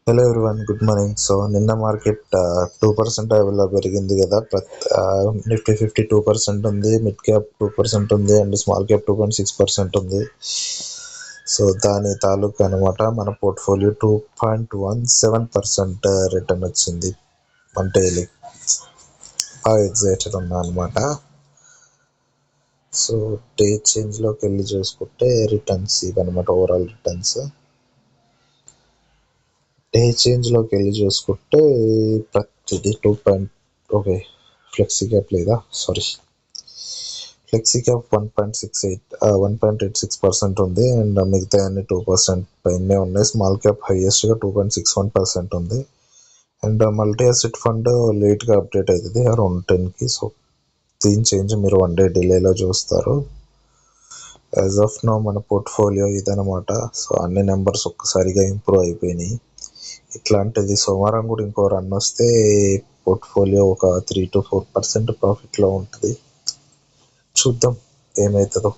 Hello everyone, good morning. So నిన్న market 2% అలా పెరిగింది కదా. నిఫ్టీ 50 2% ఉంది, మిడ్ క్యాప్ 2% ఉంది, అండ్ స్మాల్ క్యాప్ 2.6% ఉంది. సో దాని తాలూకు అనమాట మన పోర్ట్ఫోలియో 2.17% రిటర్న్ వచ్చింది. అంటే బాగా ఎగ్జైటెడ్ ఉన్నా అనమాట. సో డే చేంజ్లోకి వెళ్ళి చూసుకుంటే రిటర్న్స్ ఇవన్నమాట, ఓవరాల్ రిటర్న్స్. డే చేంజ్లోకి వెళ్ళి చూసుకుంటే ప్రతిదీ ఓకే, ఫ్లెక్సీ క్యాప్ లేదా ఫ్లెక్సీ క్యాప్ 1.86% ఉంది, అండ్ మిగతా అన్ని 2% పైనే ఉన్నాయి. స్మాల్ క్యాప్ హైయెస్ట్గా 2.61% ఉంది, అండ్ మల్టీ అసెట్ ఫండ్ లేట్గా అప్డేట్ అవుతుంది అరౌండ్ 10కి. సో దీని చేంజ్ మీరు 1 డే డిలేలో చూస్తారు. యాజ్ ఆఫ్ నో మన పోర్ట్ఫోలియో ఇదనమాట. సో అన్ని నెంబర్స్ ఒక్కసారిగా ఇంప్రూవ్ అయిపోయినాయి. ఇట్లాంటిది సోమవారం కూడా ఇంకో రన్ వస్తే పోర్ట్ఫోలియో ఒక 3 to 4% ప్రాఫిట్లో ఉంటుంది. చూద్దాం ఏమవుతుందో.